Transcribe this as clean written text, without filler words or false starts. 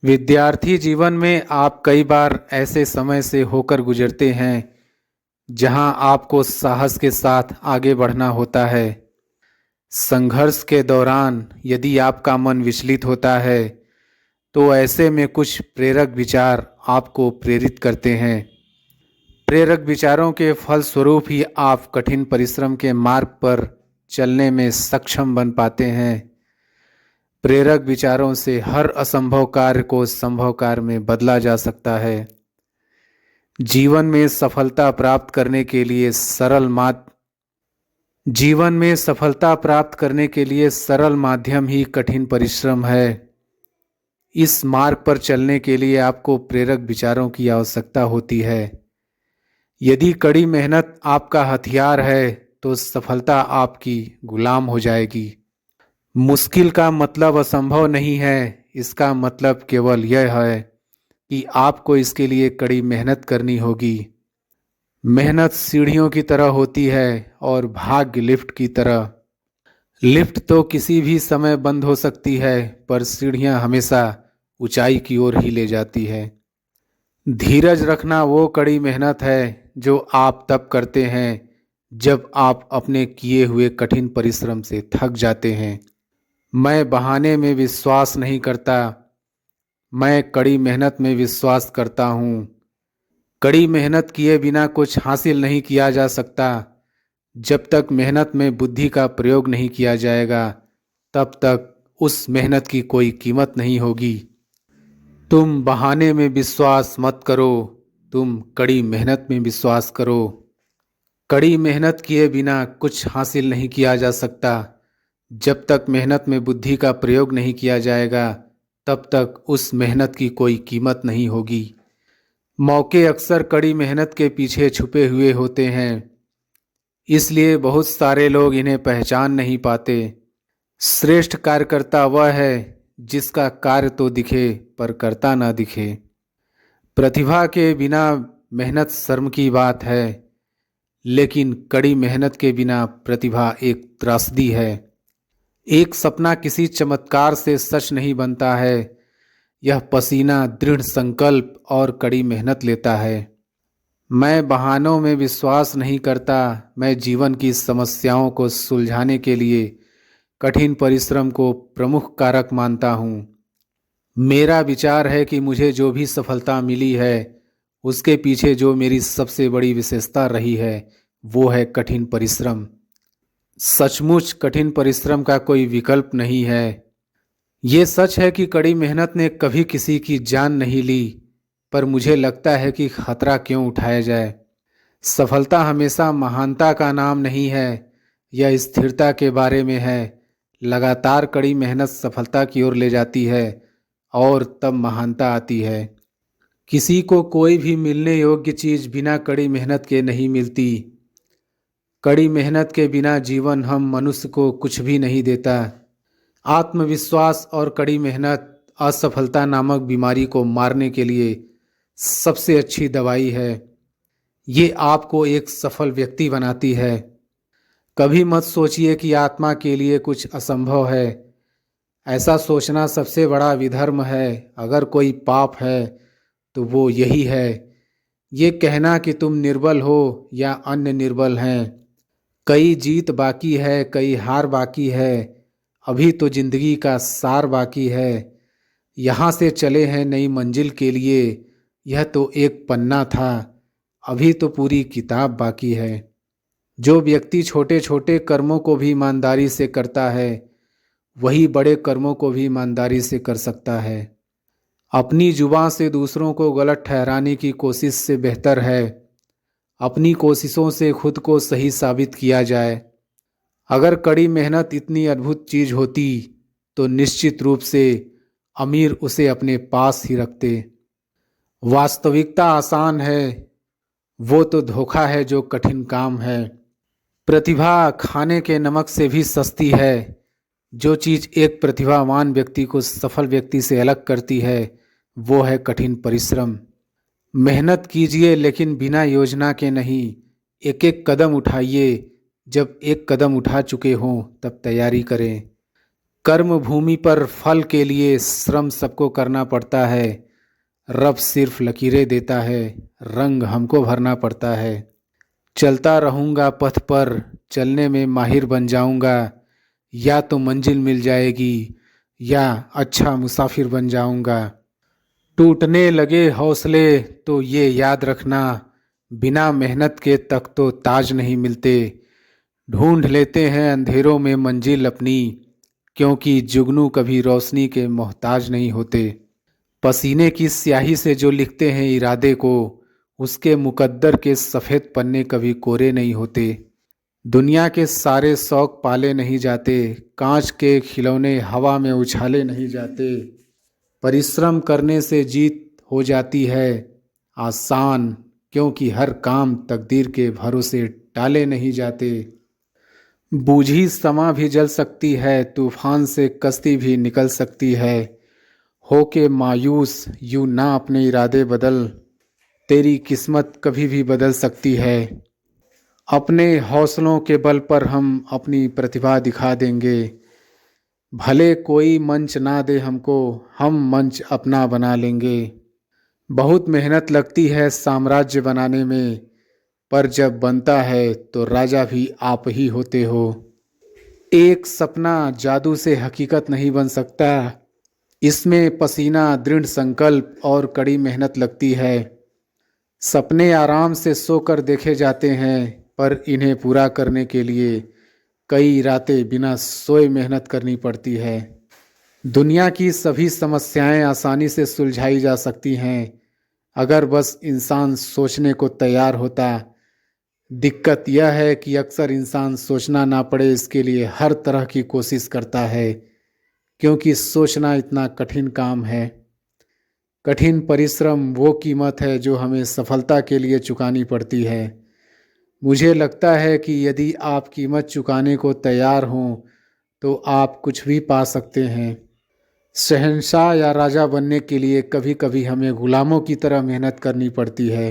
विद्यार्थी जीवन में आप कई बार ऐसे समय से होकर गुजरते हैं जहां आपको साहस के साथ आगे बढ़ना होता है। संघर्ष के दौरान यदि आपका मन विचलित होता है तो ऐसे में कुछ प्रेरक विचार आपको प्रेरित करते हैं। प्रेरक विचारों के फलस्वरूप ही आप कठिन परिश्रम के मार्ग पर चलने में सक्षम बन पाते हैं। प्रेरक विचारों से हर असंभव कार्य को संभव कार्य में बदला जा सकता है। जीवन में सफलता प्राप्त करने के लिए सरल माध्यम ही कठिन परिश्रम है। इस मार्ग पर चलने के लिए आपको प्रेरक विचारों की आवश्यकता होती है। यदि कड़ी मेहनत आपका हथियार है तो सफलता आपकी गुलाम हो जाएगी। मुश्किल का मतलब असंभव नहीं है, इसका मतलब केवल यह है कि आपको इसके लिए कड़ी मेहनत करनी होगी। मेहनत सीढ़ियों की तरह होती है और भाग्य लिफ्ट की तरह। लिफ्ट तो किसी भी समय बंद हो सकती है, पर सीढ़ियां हमेशा ऊंचाई की ओर ही ले जाती है। धीरज रखना वो कड़ी मेहनत है जो आप तब करते हैं जब आप अपने किए हुए कठिन परिश्रम से थक जाते हैं। मैं बहाने में विश्वास नहीं करता, मैं कड़ी मेहनत में विश्वास करता हूँ। कड़ी मेहनत किए बिना कुछ हासिल नहीं किया जा सकता। जब तक मेहनत में बुद्धि का प्रयोग नहीं किया जाएगा तब तक उस मेहनत की कोई कीमत नहीं होगी। तुम बहाने में विश्वास मत करो, तुम कड़ी मेहनत में विश्वास करो। कड़ी मेहनत किए बिना कुछ हासिल नहीं किया जा सकता। जब तक मेहनत में बुद्धि का प्रयोग नहीं किया जाएगा तब तक उस मेहनत की कोई कीमत नहीं होगी। मौके अक्सर कड़ी मेहनत के पीछे छुपे हुए होते हैं, इसलिए बहुत सारे लोग इन्हें पहचान नहीं पाते। श्रेष्ठ कार्यकर्ता वह है जिसका कार्य तो दिखे पर करता ना दिखे। प्रतिभा के बिना मेहनत शर्म की बात है, लेकिन कड़ी मेहनत के बिना प्रतिभा एक त्रासदी है। एक सपना किसी चमत्कार से सच नहीं बनता है, यह पसीना, दृढ़ संकल्प और कड़ी मेहनत लेता है। मैं बहानों में विश्वास नहीं करता, मैं जीवन की समस्याओं को सुलझाने के लिए कठिन परिश्रम को प्रमुख कारक मानता हूँ। मेरा विचार है कि मुझे जो भी सफलता मिली है उसके पीछे जो मेरी सबसे बड़ी विशेषता रही है वो है कठिन परिश्रम। सचमुच कठिन परिश्रम का कोई विकल्प नहीं है। ये सच है कि कड़ी मेहनत ने कभी किसी की जान नहीं ली, पर मुझे लगता है कि खतरा क्यों उठाया जाए। सफलता हमेशा महानता का नाम नहीं है, यह स्थिरता के बारे में है। लगातार कड़ी मेहनत सफलता की ओर ले जाती है और तब महानता आती है। किसी को कोई भी मिलने योग्य चीज़ बिना कड़ी मेहनत के नहीं मिलती। कड़ी मेहनत के बिना जीवन हम मनुष्य को कुछ भी नहीं देता। आत्मविश्वास और कड़ी मेहनत असफलता नामक बीमारी को मारने के लिए सबसे अच्छी दवाई है। ये आपको एक सफल व्यक्ति बनाती है। कभी मत सोचिए कि आत्मा के लिए कुछ असंभव है। ऐसा सोचना सबसे बड़ा विधर्म है। अगर कोई पाप है तो वो यही है, ये कहना कि तुम निर्बल हो या अन्य निर्बल हैं। कई जीत बाकी है, कई हार बाकी है, अभी तो जिंदगी का सार बाकी है। यहाँ से चले हैं नई मंजिल के लिए, यह तो एक पन्ना था, अभी तो पूरी किताब बाकी है। जो व्यक्ति छोटे छोटे कर्मों को भी ईमानदारी से करता है वही बड़े कर्मों को भी ईमानदारी से कर सकता है। अपनी जुबान से दूसरों को गलत ठहराने की कोशिश से बेहतर है अपनी कोशिशों से खुद को सही साबित किया जाए। अगर कड़ी मेहनत इतनी अद्भुत चीज होती तो निश्चित रूप से अमीर उसे अपने पास ही रखते। वास्तविकता आसान है, वो तो धोखा है जो कठिन काम है। प्रतिभा खाने के नमक से भी सस्ती है। जो चीज़ एक प्रतिभावान व्यक्ति को सफल व्यक्ति से अलग करती है वो है कठिन परिश्रम। मेहनत कीजिए लेकिन बिना योजना के नहीं। एक एक कदम उठाइए, जब एक कदम उठा चुके हों तब तैयारी करें। कर्म भूमि पर फल के लिए श्रम सबको करना पड़ता है। रब सिर्फ लकीरें देता है, रंग हमको भरना पड़ता है। चलता रहूँगा पथ पर, चलने में माहिर बन जाऊँगा। या तो मंजिल मिल जाएगी या अच्छा मुसाफिर बन जाऊँगा। टूटने लगे हौसले तो ये याद रखना, बिना मेहनत के तक तो ताज नहीं मिलते। ढूंढ लेते हैं अंधेरों में मंजिल अपनी, क्योंकि जुगनू कभी रोशनी के मोहताज नहीं होते। पसीने की स्याही से जो लिखते हैं इरादे को, उसके मुकद्दर के सफ़ेद पन्ने कभी कोरे नहीं होते। दुनिया के सारे शौक पाले नहीं जाते, कांच के खिलौने हवा में उछाले नहीं जाते। परिश्रम करने से जीत हो जाती है आसान, क्योंकि हर काम तकदीर के भरोसे टाले नहीं जाते। बूझी समा भी जल सकती है, तूफान से कश्ती भी निकल सकती है। होके मायूस यूं ना अपने इरादे बदल, तेरी किस्मत कभी भी बदल सकती है। अपने हौसलों के बल पर हम अपनी प्रतिभा दिखा देंगे। भले कोई मंच ना दे हमको, हम मंच अपना बना लेंगे। बहुत मेहनत लगती है साम्राज्य बनाने में, पर जब बनता है तो राजा भी आप ही होते हो। एक सपना जादू से हकीकत नहीं बन सकता, इसमें पसीना, दृढ़ संकल्प और कड़ी मेहनत लगती है। सपने आराम से सोकर देखे जाते हैं, पर इन्हें पूरा करने के लिए कई रातें बिना सोए मेहनत करनी पड़ती है। दुनिया की सभी समस्याएं आसानी से सुलझाई जा सकती हैं, अगर बस इंसान सोचने को तैयार होता। दिक्कत यह है कि अक्सर इंसान सोचना ना पड़े इसके लिए हर तरह की कोशिश करता है, क्योंकि सोचना इतना कठिन काम है। कठिन परिश्रम वो कीमत है जो हमें सफलता के लिए चुकानी पड़ती है। मुझे लगता है कि यदि आप कीमत चुकाने को तैयार हों तो आप कुछ भी पा सकते हैं। शहंशाह या राजा बनने के लिए कभी कभी हमें गुलामों की तरह मेहनत करनी पड़ती है।